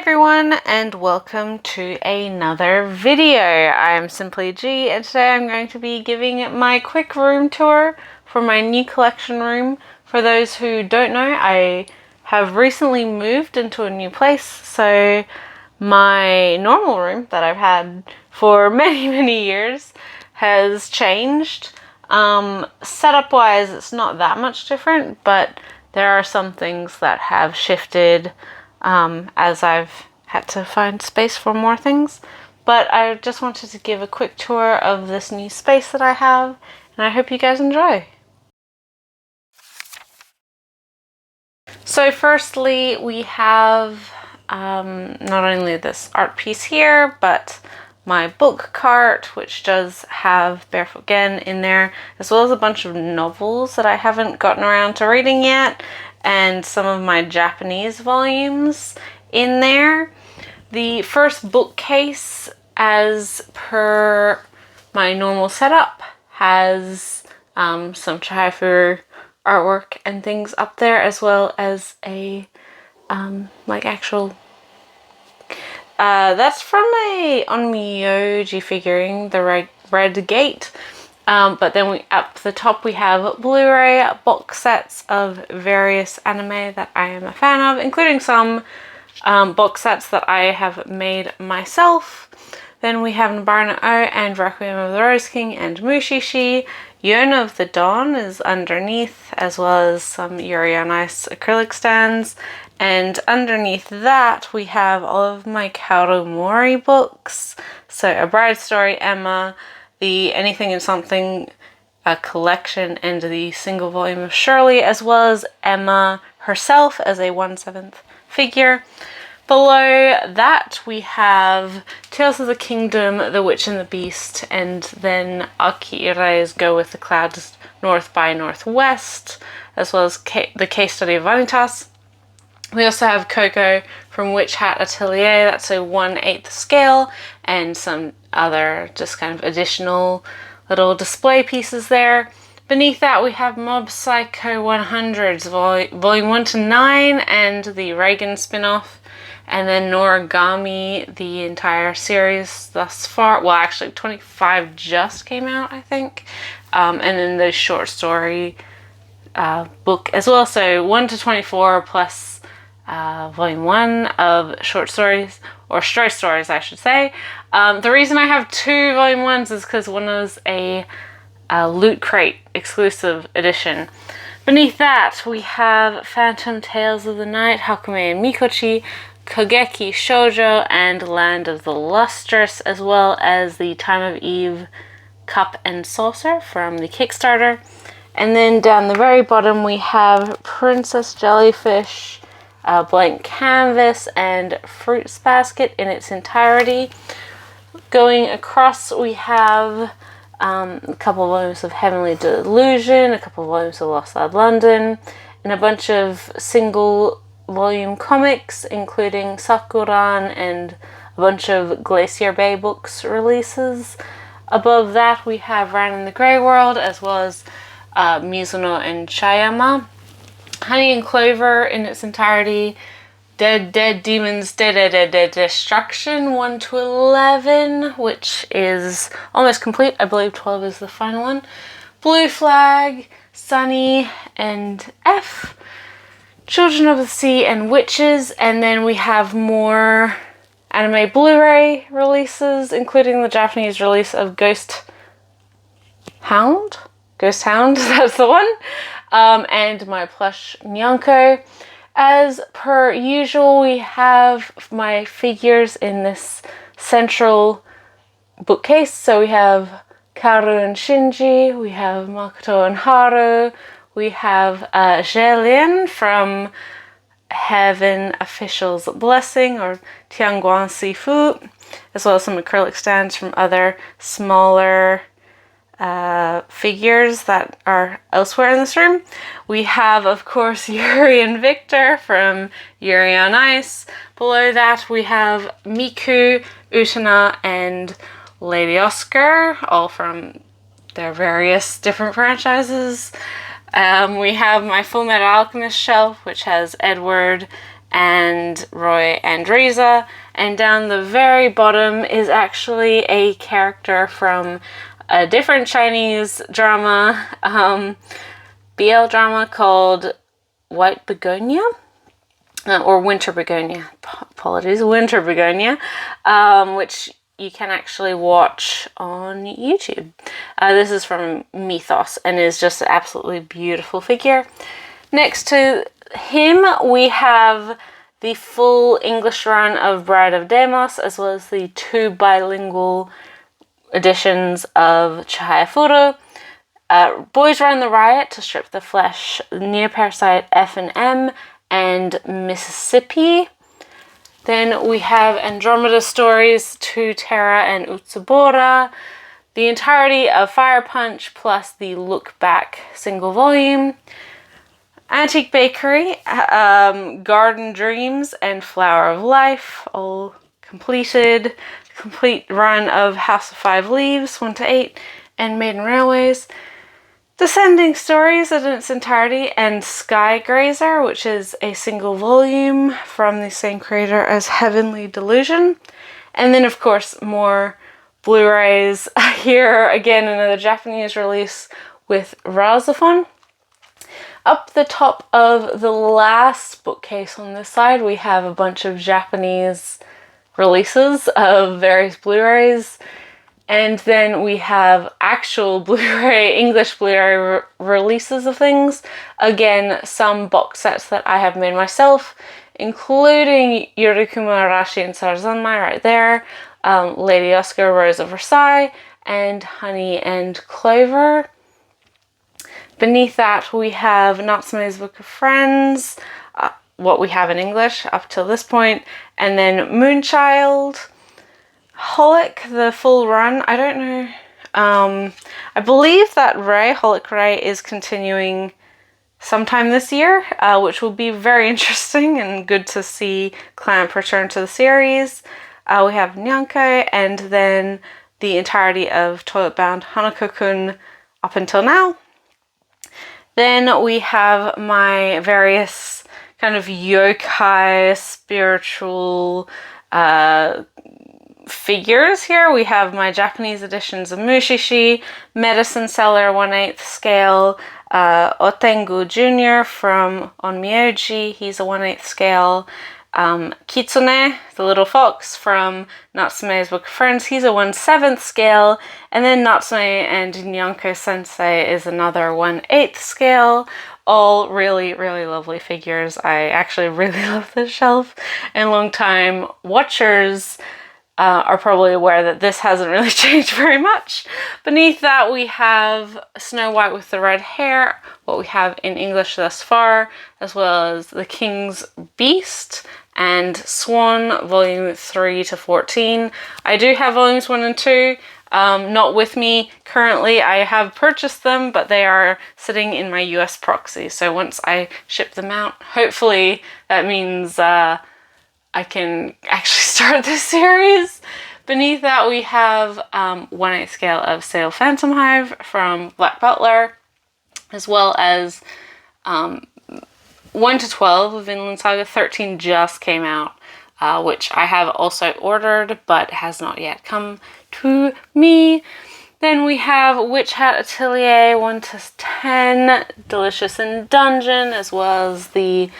everyone, and welcome to another video. I am Simply G, and today I'm going to be giving my quick room tour for my new collection room. For those who don't know, I have recently moved into a new place, so my normal room that I've had for many years has changed. Setup wise, it's not that much different, but there are some things that have shifted as I've had to find space for more things. But I just wanted to give a quick tour of this new space that I have, and I hope you guys enjoy. So firstly, we have not only this art piece here, but my book cart, which does have Barefoot Gen in there, as well as a bunch of novels that I haven't gotten around to reading yet, and some of my Japanese volumes in there. The first bookcase, as per my normal setup, has some Chihaifu artwork and things up there, as well as a actual that's from a Onmyoji figurine, the red gate. But then up the top we have Blu-ray box sets of various anime that I am a fan of, including some box sets that I have made myself. Then we have Nabarno O and Requiem of the Rose King and Mushishi. Yona of the Dawn is underneath, as well as some Yuri on Ice acrylic stands. And underneath that we have all of my Kaoru Mori books. So A Bride Story, Emma, the Anything and Something collection, and the single volume of Shirley, as well as Emma herself as a 1/7 figure. Below that we have Tales of the Kingdom, The Witch and the Beast, and then Akira's Go with the Clouds North by Northwest, as well as the case study of Vanitas. We also have Coco from Witch Hat Atelier, that's a 1/8 scale, and some other just kind of additional little display pieces there. Beneath that we have Mob Psycho 100s, volume 1 to 9, and the Reagan spin-off. And then Noragami, the entire series thus far. Well, actually 25 just came out, I think. And then the short story book as well. So 1 to 24 plus volume 1 of short stories, or short stories I should say. The reason I have 2 volume 1s is because one was a Loot Crate exclusive edition. Beneath that we have Phantom Tales of the Night, Hakume and Mikochi, Kogeki Shoujo, and Land of the Lustrous, as well as the Time of Eve Cup and Saucer from the Kickstarter. And then down the very bottom we have Princess Jellyfish, Blank Canvas, and Fruits Basket in its entirety. Going across we have a couple of volumes of Heavenly Delusion, a couple of volumes of Lost Lad London, and a bunch of single volume comics, including Sakuran and a bunch of Glacier Bay books releases. Above that we have Ran in the Grey World, as well as Mizuno and Chayama. Honey and Clover in its entirety, Dead Demons, Dead Destruction 1 to 11, which is almost complete. I believe 12 is the final one. Blue Flag, Sunny, and F. Children of the Sea and Witches, and then we have more anime Blu-ray releases, including the Japanese release of Ghost Hound, that's the one, and my plush Nyanko. As per usual, we have my figures in this central bookcase. So we have Kaoru and Shinji, we have Makoto and Haru, we have Jelin from Heaven Official's Blessing, or Tianguan Sifu, as well as some acrylic stands from other smaller figures that are elsewhere in this room. We have, of course, Yuri and Victor from Yuri on Ice. Below that we have Miku, Utena, and Lady Oscar, all from their various different franchises. We have my Fullmetal Alchemist shelf, which has Edward and Roy and Riza. And down the very bottom is actually a character from a different Chinese drama, BL drama called White Begonia, or Winter Begonia, apologies, Winter Begonia, which you can actually watch on YouTube. This is from Mythos and is just an absolutely beautiful figure. Next to him, we have the full English run of Bride of Demos, as well as the 2 bilingual editions of Chihaya Furu. Boys Run the Riot, To Strip the Flesh, Neoparasite F&M, and Mississippi. Then we have Andromeda Stories, To Terra and Utsubora, the entirety of Fire Punch plus the Look Back single volume, Antique Bakery, Garden Dreams, and Flower of Life, all completed. Complete run of House of Five Leaves, 1 to 8, and Maiden Railways. Descending Stories in its entirety, and Sky Grazer, which is a single volume from the same creator as Heavenly Delusion. And then, of course, more Blu-rays. Here, again, another Japanese release with Razafon. Up the top of the last bookcase on this side, we have a bunch of Japanese releases of various Blu-rays. And then we have actual Blu-ray, English Blu-ray releases of things. Again, some box sets that I have made myself, including Yurikuma Arashi and Sarazanmai right there, Lady Oscar, Rose of Versailles, and Honey and Clover. Beneath that, we have Natsume's Book of Friends, what we have in English up till this point, and then Moonchild. Holic, the full run, I don't know. I believe that Holic Ray is continuing sometime this year, which will be very interesting and good to see Clamp return to the series. We have Nyankai, and then the entirety of Toilet Bound Hanako-kun up until now. Then we have my various kind of yokai spiritual figures here. We have my Japanese editions of Mushishi, Medicine Seller 1/8 scale, Otengu Jr. from Onmyoji, he's a 1/8 scale, Kitsune, the little fox from Natsume's Book of Friends, he's a 1/7 scale, and then Natsume and Nyanko Sensei is another 1/8 scale. All really, really lovely figures. I actually really love this shelf, and long-time watchers are probably aware that this hasn't really changed very much. Beneath that, we have Snow White with the Red Hair, what we have in English thus far, as well as The King's Beast and Swan, volume 3 to 14. I do have volumes 1 and 2, not with me currently. I have purchased them, but they are sitting in my US proxy. So once I ship them out, hopefully that means I can actually start this series. Beneath that, we have 1/8 scale of Sail Phantom Hive from Black Butler, as well as 1 to 12 of Vinland Saga. 13 just came out, which I have also ordered, but has not yet come to me. Then we have Witch Hat Atelier 1 to 10, Delicious in Dungeon, as well as the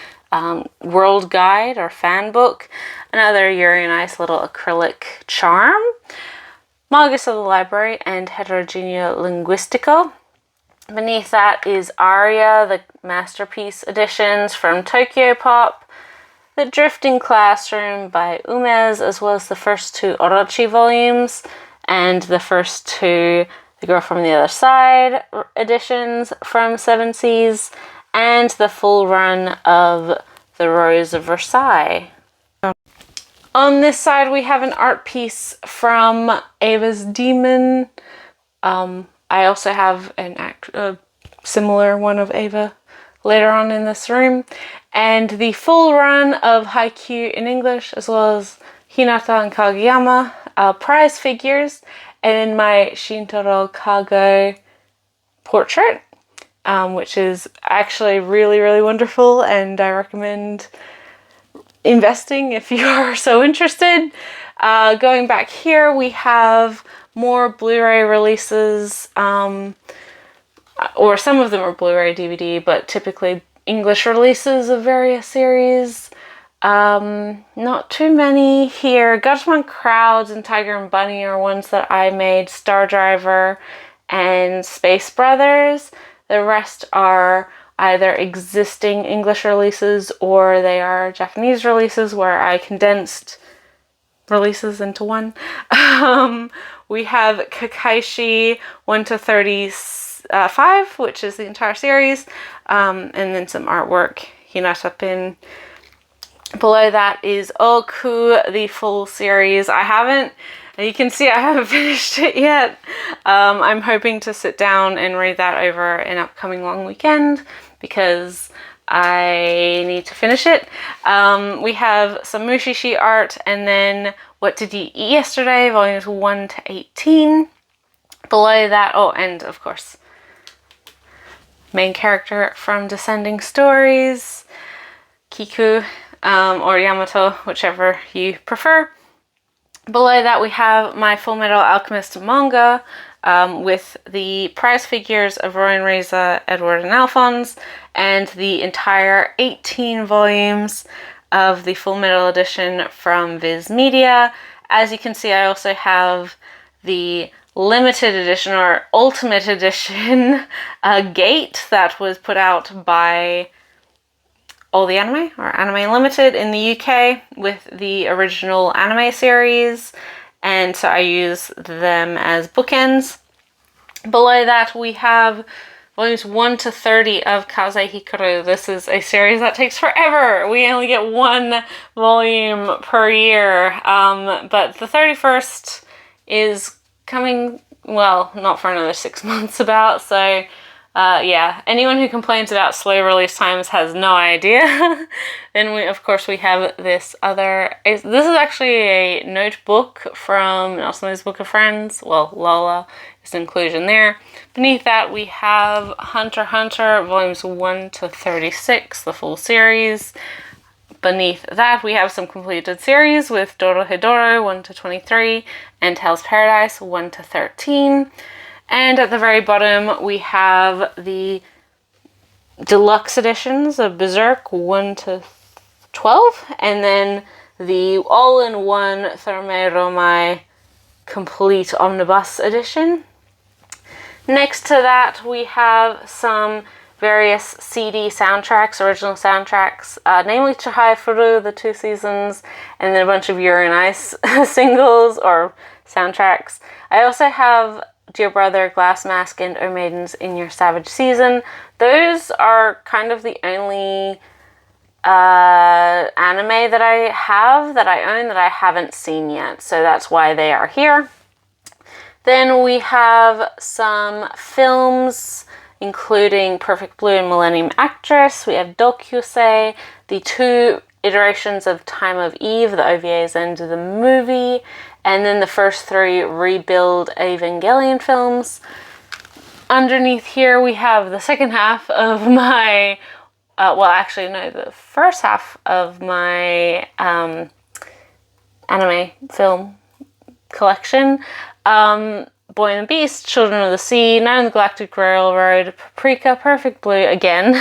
World Guide or fan book, another Yuri on Ice little acrylic charm, Magus of the Library, and Heterogenea Linguistico. Beneath that is Aria, the Masterpiece editions from Tokyo Pop, The Drifting Classroom by Umez, as well as the first 2 Orochi volumes, and the first 2 The Girl from the Other Side editions from Seven Seas, and the full run of The Rose of Versailles. On this side, we have an art piece from Ava's Demon. I also have a similar one of Ava later on in this room. And the full run of Haikyuu in English, as well as Hinata and Kageyama prize figures, and my Shintaro Kago portrait, which is actually really, really wonderful, and I recommend investing if you are so interested. Going back here, we have more Blu-ray releases, or some of them are Blu-ray DVD, but typically English releases of various series. Not too many here. Gatchaman Crowds and Tiger and Bunny are ones that I made. Star Driver and Space Brothers. The rest are either existing English releases or they are Japanese releases where I condensed releases into one. We have Kakaishi 1 to 35, which is the entire series, and then some artwork, Hinata Pin. Below that is Oku, the full series. You can see I haven't finished it yet. I'm hoping to sit down and read that over an upcoming long weekend because I need to finish it. We have some Mushishi art, and then What Did You Eat Yesterday, volumes 1 to 18. Below that, and of course, main character from Descending Stories, Kiku, or Yamato, whichever you prefer. Below that, we have my Full Metal Alchemist manga, with the prize figures of Roy and Reza, Edward and Alphonse, and the entire 18 volumes of the Full Metal edition from Viz Media. As you can see, I also have the limited edition or ultimate edition Gate that was put out by All the Anime, or Anime Limited in the UK, with the original anime series, and so I use them as bookends. Below that, we have volumes 1 to 30 of Kaze Hikaru. This is a series that takes forever. We only get one volume per year, but the 31st is coming, well, not for another 6 months about, so yeah, anyone who complains about slow release times has no idea. Then we have this other, this is actually a notebook from Nelson's Book of Friends. Well, Lola is inclusion there. Beneath that, we have Hunter x Hunter, volumes 1 to 36, the full series. Beneath that, we have some completed series with Dorohedoro 1 to 23 and Hell's Paradise 1 to 13. And at the very bottom, we have the deluxe editions of Berserk 1 to 12, and then the all-in-one Thermae Romai complete omnibus edition. Next to that, we have some various CD soundtracks, original soundtracks, namely Chihaya Furu, the 2 seasons, and then a bunch of Yuri on Ice singles or soundtracks. I also have Dear Brother, Glass Mask, and O Maidens in Your Savage Season. Those are kind of the only anime that I own that I haven't seen yet, so that's why they are here. Then we have some films, including Perfect Blue and Millennium Actress. We have Dokyusei, the 2 iterations of Time of Eve, the OVAs and the movie, and then the first 3 Rebuild Evangelion films. Underneath here, we have the second half of my, the first half of my anime film collection. Boy and the Beast, Children of the Sea, Night on the Galactic Railroad, Paprika, Perfect Blue again,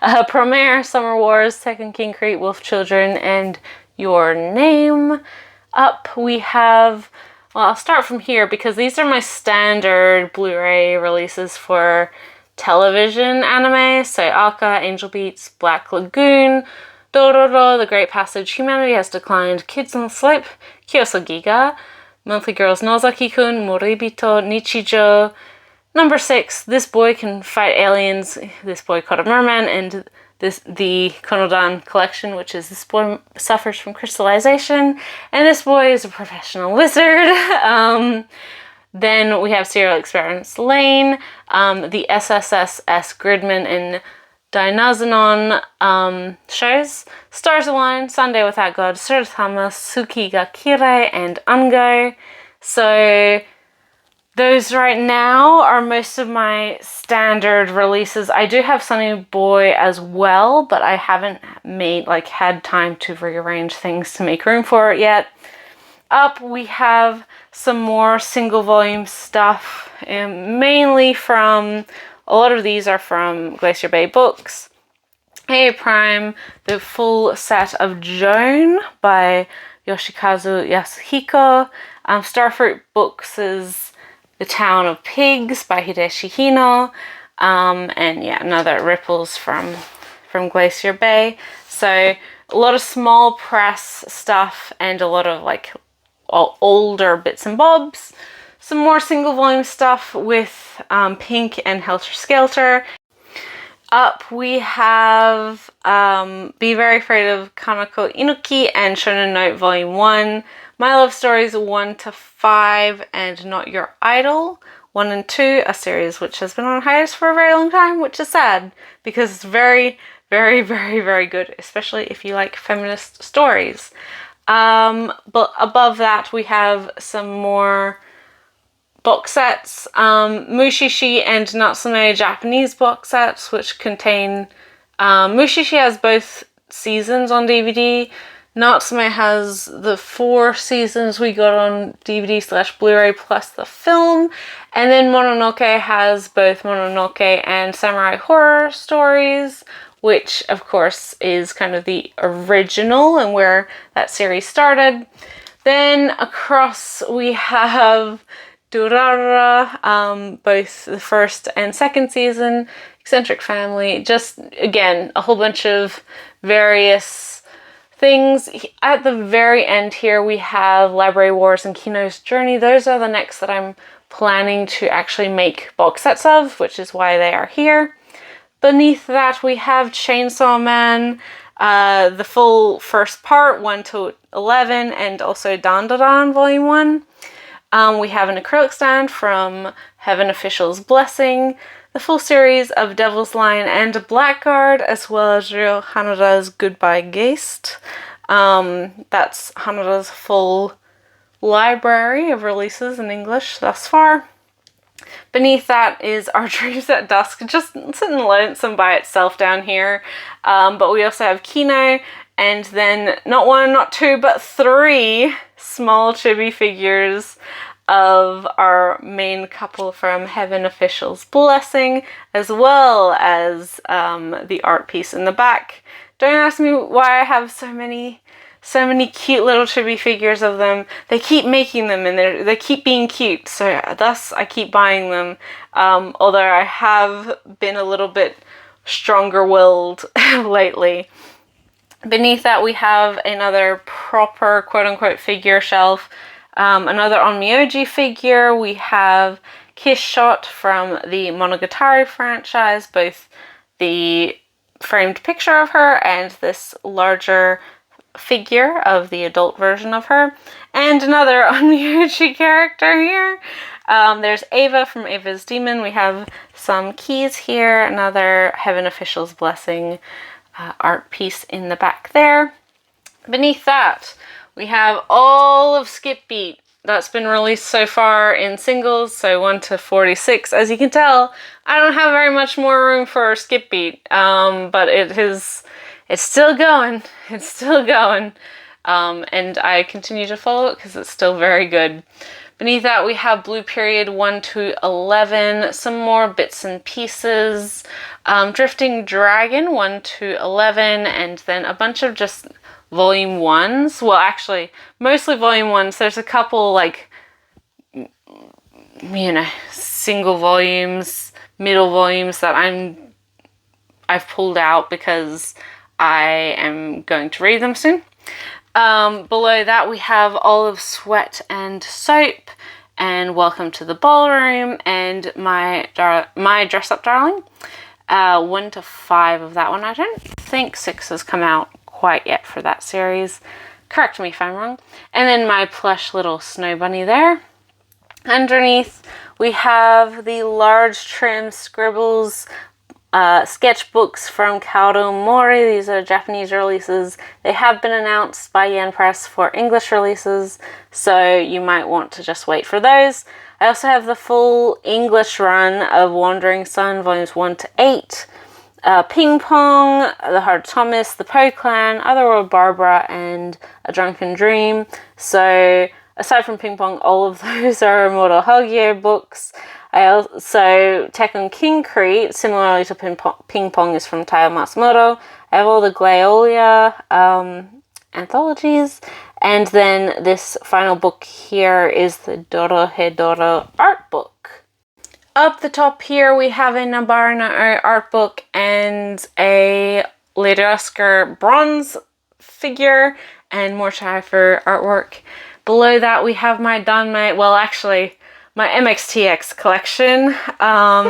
Promare, Summer Wars, Tekken King Crete, Wolf Children, and Your Name. Up we have, I'll start from here because these are my standard Blu-ray releases for television anime. So Aka, Angel Beats, Black Lagoon, Dororo, The Great Passage, Humanity Has Declined, Kids on the Slope, Kyosogiga, Monthly Girls Nozaki-kun, Moribito, Nichijo, number 6, This Boy Can Fight Aliens, This Boy Caught a Merman, and the Konodan collection, which is This Boy Suffers from Crystallization, and This Boy is a Professional Wizard. Then we have Serial Experiments Lane, the SSSS Gridman and Dynazenon shows, Stars Align, Sunday Without God, Surathama, Suki ga Kirei, and Ungo. So Those right now are most of my standard releases. I do have Sunny Boy as well, but I haven't had time to rearrange things to make room for it yet. Up we have some more single volume stuff, and mainly from, a lot of these are from Glacier Bay Books. A Prime, the full set of Joan by Yoshikazu Yasuhiko. Starfruit Books is The Town of Pigs by Hideshi Hino. And yeah, another Ripples from Glacier Bay. So a lot of small press stuff and a lot of like older bits and bobs. Some more single volume stuff with Pink and Helter Skelter. Up we have Be Very Afraid of Kanako Inuki and Shonen Note Volume 1, My Love Stories 1 to 5, and Not Your Idol 1 and 2, a series which has been on hiatus for a very long time, which is sad because it's very, very, very, very good, especially if you like feminist stories. But above that we have some more box sets, Mushishi and Natsume Japanese box sets, which contain, Mushishi has both seasons on DVD, Natsume has the 4 seasons we got on DVD/Blu-ray plus the film, and then Mononoke has both Mononoke and Samurai Horror Stories, which of course is kind of the original and where that series started. Then across we have Durarara, both the first and second season, Eccentric Family, just again a whole bunch of various things. At the very end here we have Library Wars and Kino's Journey. Those are the next that I'm planning to actually make box sets of, which is why they are here. Beneath that we have Chainsaw Man, the full first part 1 to 11, and also Dandadan Volume 1. We have an acrylic stand from Heaven Official's Blessing, the full series of Devil's Line and Blackguard, as well as Ryo Hanada's Goodbye Geist. That's Hanada's full library of releases in English thus far. Beneath that is Our Dreams at Dusk, just sitting lonesome by itself down here. But we also have Kino, and then not 1, not 2, but 3 small chibi figures of our main couple from Heaven Official's Blessing, as well as the art piece in the back. Don't ask me why I have so many cute little chibi figures of them. They keep making them and they keep being cute, so thus I keep buying them. Although I have been a little bit stronger-willed lately. Beneath that we have another proper quote-unquote figure shelf. Another Onmyoji figure. We have Kiss Shot from the Monogatari franchise, both the framed picture of her and this larger figure of the adult version of her. And another Onmyoji character here. There's Ava from Ava's Demon. We have some keys here. Another Heaven Official's Blessing art piece in the back there. Beneath that, we have all of Skip Beat that's been released so far in singles, so 1 to 46. As you can tell, I don't have very much more room for Skip Beat, but it's still going. It's still going. And I continue to follow it because it's still very good. Beneath that, we have Blue Period 1 to 11, some more bits and pieces. Drifting Dragon 1 to 11, and then a bunch of just volume 1s. Well, actually, mostly volume 1s. There's a couple, like, single volumes, middle volumes that I've pulled out because I am going to read them soon. Below that we have All of Sweat and Soap, and Welcome to the Ballroom, and My Dress Up Darling. 1 to 5 of that one. I don't think 6 has come out quite yet for that series. Correct me if I'm wrong. And then my plush little snow bunny there. Underneath we have the large trim scribbles sketchbooks from Kaoru Mori. These are Japanese releases. They have been announced by Yen Press for English releases, so you might want to just wait for those. I also have the full English run of Wandering Sun, volumes 1 to 8. Ping Pong, The Heart of Thomas, The Poe Clan, Otherworld Barbara, and A Drunken Dream. So, aside from Ping Pong, all of those are Moro Hagio books. I also, Tekken Kinkri, similarly to Ping Pong, is from Taiyo Matsumoto. I have all the Glaolia anthologies. And then this final book here is the Doro Hedoro art book. Up the top here, we have a Nabarna art book and a Lady Oscar bronze figure and more Schreifer artwork. Below that, we have my Danmei, well, actually, my MXTX collection.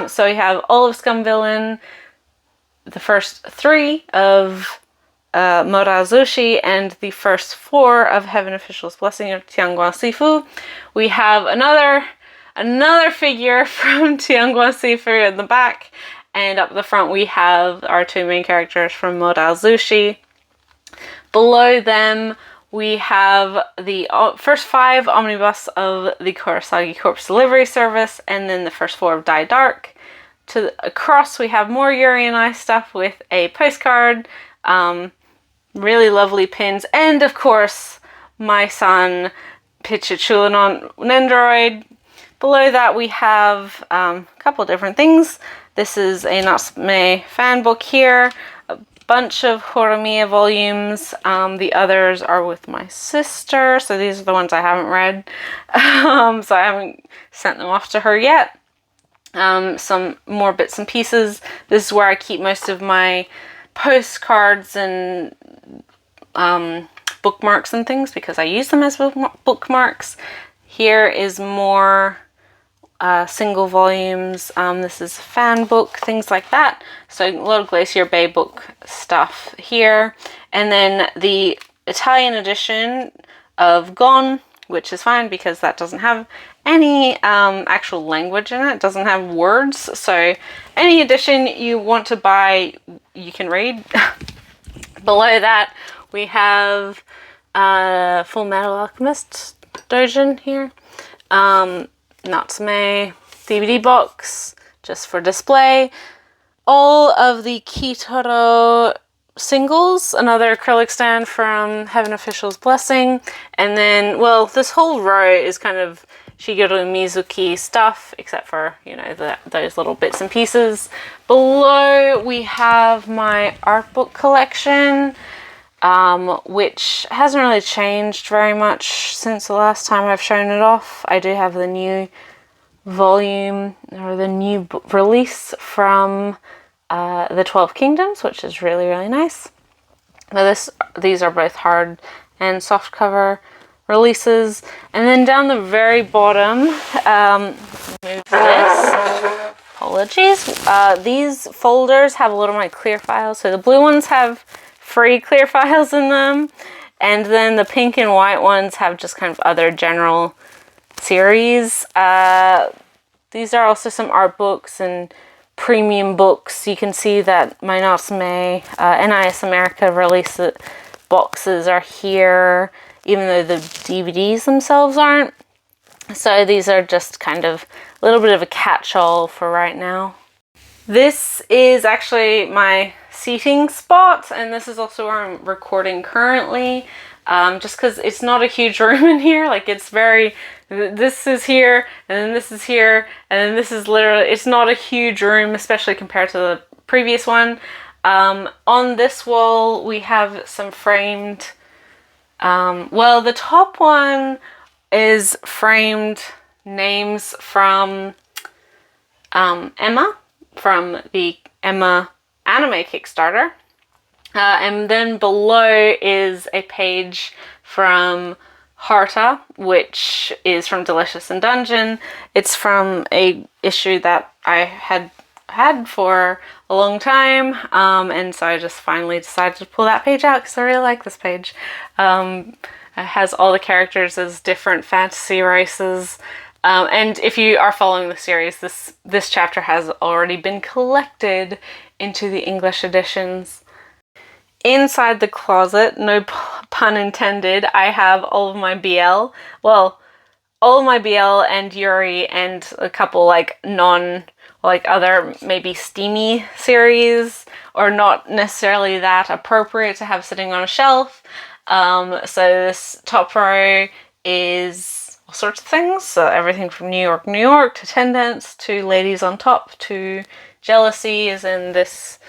So we have all of Scumvillain, the first 3 of Morazushi, and the first 4 of Heaven Official's Blessing of Tianguan Sifu. We have another figure from Tianguan Sifu in the back, and up the front we have our 2 main characters from Morazushi. Below them we have the first 5 omnibus of the Kurosagi Corpse Delivery Service, and then the first 4 of Die Dark. Across we have more Yuri and I stuff with a postcard, really lovely pins, and of course my son Pichichulan Nendoroid. Below that we have a couple different things. This is a Natsume fan book here, a bunch of Horimiya volumes. The others are with my sister, so these are the ones I haven't read. So I haven't sent them off to her yet. Some more bits and pieces. This is where I keep most of my postcards and bookmarks and things because I use them as bookmarks. Here is more single volumes. This is a fan book, things like that. So a lot of Glacier Bay book stuff here. And then the Italian edition of Gone, which is fine because that doesn't have any actual language in it. It doesn't have words. So any edition you want to buy, you can read. Below that, we have Full Metal Alchemist Dojin here. Natsume DVD box, just for display. All of the Kitaro singles, another acrylic stand from Heaven Official's Blessing. And then, well, this whole row is kind of Shigeru Mizuki stuff, except for, you know, those little bits and pieces. Below, we have my art book collection, which hasn't really changed very much since the last time I've shown it off. I do have the new volume, or the new release from the 12 Kingdoms, which is really, really nice. But these are both hard and soft cover releases. And then down the very bottom, move this. Apologies. These folders have a lot of my clear files. So the blue ones have free clear files in them, and then the pink and white ones have just kind of other general series. These are also some art books and premium books. You can see that my Natsume NIS America release boxes are here, even though the DVDs themselves aren't. So these are just kind of a little bit of a catch-all for right now. This is actually my seating spot, and this is also where I'm recording currently, just because it's not a huge room in here. Like, it's very, this is here, and then this is here, and then this is literally, it's not a huge room, especially compared to the previous one. On this wall, we have some framed, well, the top one is framed names from Emma, from the Emma anime Kickstarter. And then below is a page from Harta, which is from Delicious in Dungeon. It's from a issue that I had for a long time, and so I just finally decided to pull that page out because I really like this page. It has all the characters as different fantasy races. And if you are following the series, this chapter has already been collected into the English editions. Inside the closet, no pun intended, I have all of my BL. Well, all my BL and Yuri and a couple like other maybe steamy series, or not necessarily that appropriate to have sitting on a shelf. So this top row is all sorts of things. So everything from New York, New York to Tendence to Ladies on Top to Jealousy is in this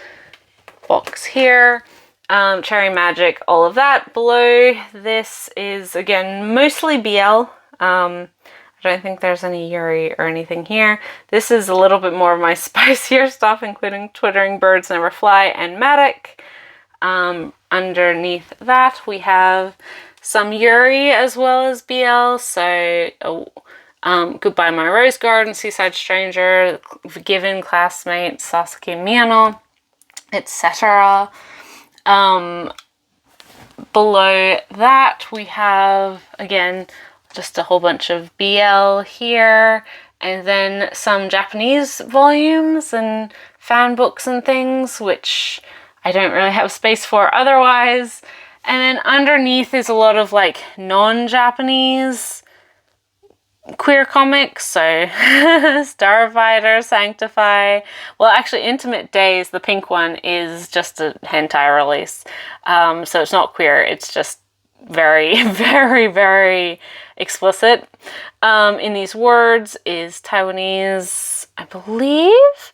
box here. Cherry Magic, all of that. Below this is again mostly BL. I don't think there's any Yuri or anything here. This is a little bit more of my spicier stuff, including Twittering Birds Never Fly and Matic. Underneath that we have some Yuri as well as BL. So Goodbye My Rose Garden, Seaside Stranger, Given, Classmates, Sasuke Miyano, etc. Below that we have again just a whole bunch of BL here, and then some Japanese volumes and fan books and things, which I don't really have space for otherwise. And then underneath is a lot of like non-Japanese queer comics, so Starfighter, Sanctify. Well, actually, Intimate Days, the pink one, is just a hentai release. So it's not queer, it's just very, very, very explicit. In These Words is Taiwanese, I believe.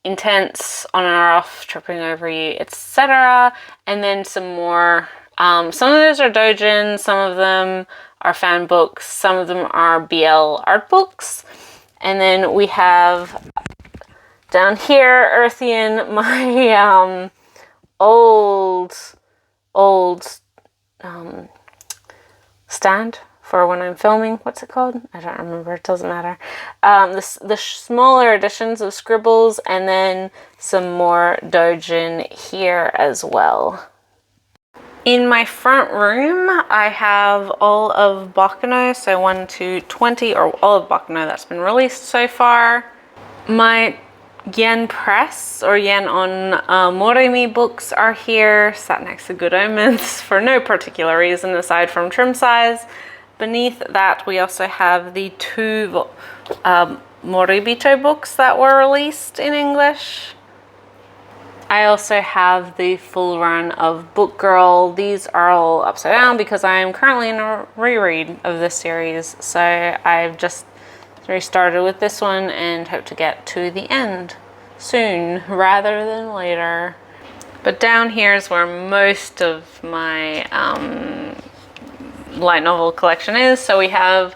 Intense, On and Off, Tripping Over You, etc. And then some more. Some of those are doujin, some of them are fan books, some of them are BL art books. And then we have down here, Earthian, my old stand for when I'm filming. What's it called? I don't remember. It doesn't matter. The smaller editions of Scribbles, and then some more doujin here as well. In my front room, I have all of Baccano, so 1 to 20, or all of Baccano that's been released so far. My Yen Press, or Yen on Moremi books are here, sat next to Good Omens for no particular reason aside from trim size. Beneath that, we also have the 2 Moribito books that were released in English. I also have the full run of Book Girl. These are all upside down because I am currently in a reread of this series. So I've just restarted with this one and hope to get to the end soon rather than later. But down here is where most of my light novel collection is. So we have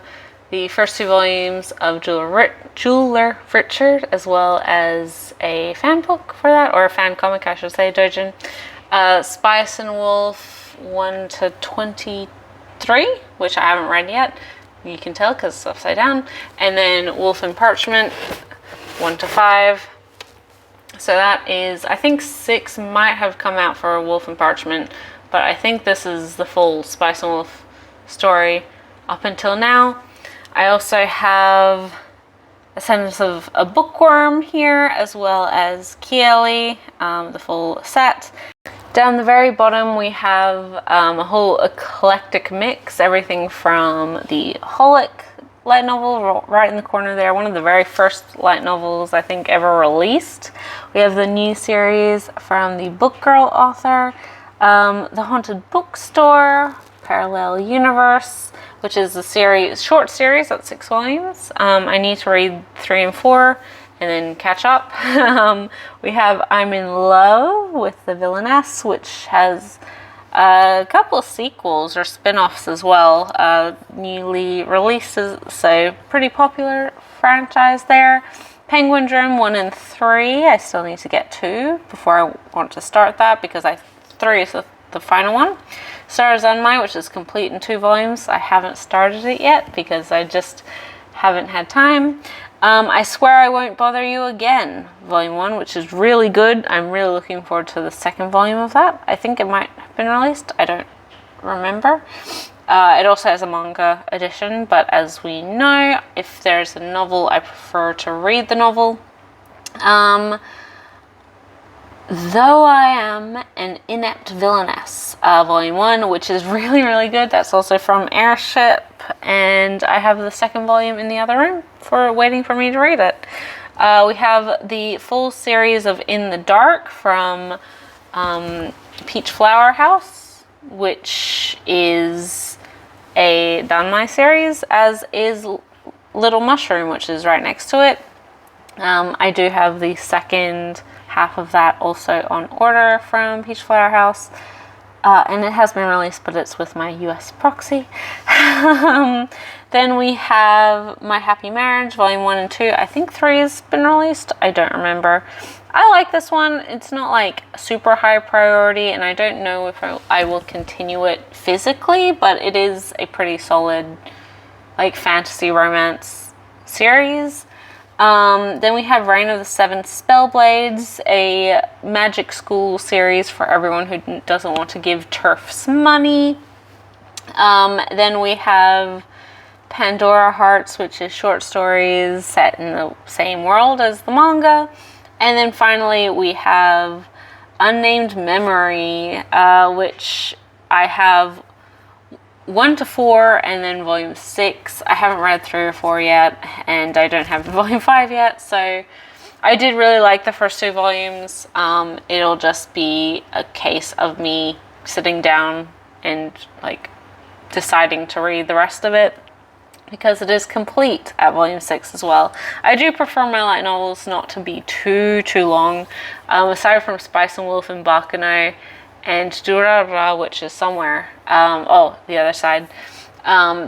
the first 2 volumes of Jeweler Richard, as well as a fan book for that, or a fan comic, I should say, doujin. Spice and Wolf 1 to 23, which I haven't read yet. You can tell because it's upside down. And then Wolf and Parchment 1 to 5. So that is, I think 6 might have come out for Wolf and Parchment, but I think this is the full Spice and Wolf story up until now. I also have A Sentence of a Bookworm here, as well as Kieli, the full set. Down the very bottom we have a whole eclectic mix, everything from the Holic light novel right in the corner there, one of the very first light novels I think ever released. We have the new series from the Book Girl author, The Haunted Bookstore, Parallel Universe, which is a short series that's 6 volumes. I need to read 3 and 4 and then catch up. We have I'm in Love with the Villainess, which has a couple of sequels or spin-offs as well, newly released, so pretty popular franchise there. Penguin Drum 1 and 3, I still need to get 2 before I want to start that, because 3 is the final one. Stars Unmine, which is complete in 2 volumes. I haven't started it yet because I just haven't had time. I Swear I Won't Bother You Again, Volume 1, which is really good. I'm really looking forward to the 2nd volume of that. I think it might have been released. I don't remember. It also has a manga edition, but as we know, if there's a novel, I prefer to read the novel. Though I Am an Inept Villainess, Volume 1, which is really, really good. That's also from Airship, and I have the second volume in the other room waiting for me to read it. We have the full series of In the Dark from Peach Flower House, which is a Danmai series, as is Little Mushroom, which is right next to it. I do have the second half of that also on order from Peach Flower House, and it has been released, but it's with my US proxy. Then we have My Happy Marriage, Volume 1 and 2. I think 3 has been released. I don't remember. I like this one. It's not like super high priority, and I don't know if I will continue it physically, but it is a pretty solid like fantasy romance series. Then we have Reign of the Seven Spellblades, a magic school series for everyone who doesn't want to give TERFs money. Then we have Pandora Hearts, which is short stories set in the same world as the manga. And then finally we have Unnamed Memory, which I have 1 to 4, and then volume 6. I haven't read 3 or 4 yet, and I don't have volume 5 yet, so I did really like the first 2 volumes. It'll just be a case of me sitting down and like deciding to read the rest of it, because it is complete at volume 6 as well. I do prefer my light novels not to be too long. Aside from Spice and Wolf and Bakano and Durara, which is somewhere, the other side,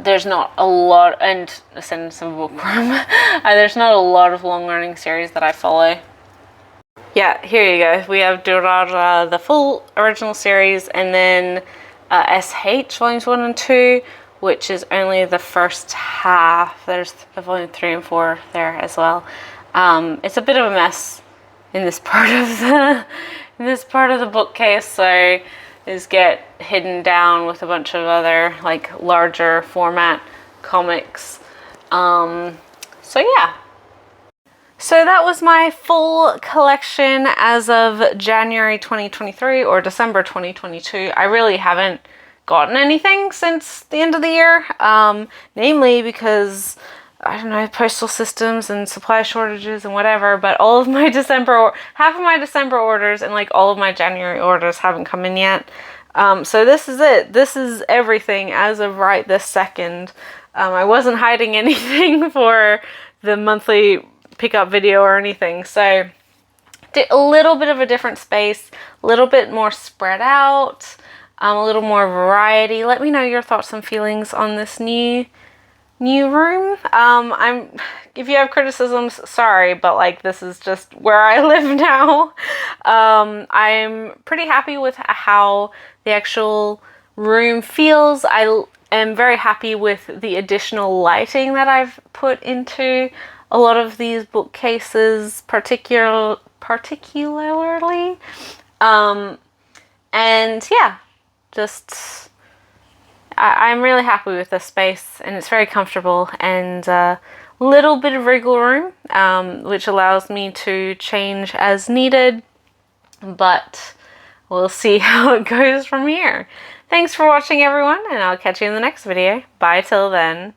there's not a lot, and Ascendance of Bookworm, there's not a lot of long running series that I follow. Yeah, here you go. We have Durara, the full original series, and then SH volumes 1 and 2, which is only the first half. There's volume 3 and 4 there as well. It's a bit of a mess in this part of the bookcase, so these get hidden down with a bunch of other like larger format comics. So yeah. So that was my full collection as of January 2023 or December 2022. I really haven't gotten anything since the end of the year, namely because I don't know, postal systems and supply shortages and whatever, but all of my half of my December orders and like all of my January orders haven't come in yet. So this is it. This is everything as of right this second. I wasn't hiding anything for the monthly pickup video or anything, so did a little bit of a different space, a little bit more spread out, a little more variety. Let me know your thoughts and feelings on this new room. If you have criticisms, sorry, but like this is just where I live now. I'm pretty happy with how the actual room feels. I am very happy with the additional lighting that I've put into a lot of these bookcases, particularly. And yeah, just I'm really happy with this space, and it's very comfortable, and a little bit of wriggle room, which allows me to change as needed, but we'll see how it goes from here. Thanks for watching, everyone, and I'll catch you in the next video. Bye till then.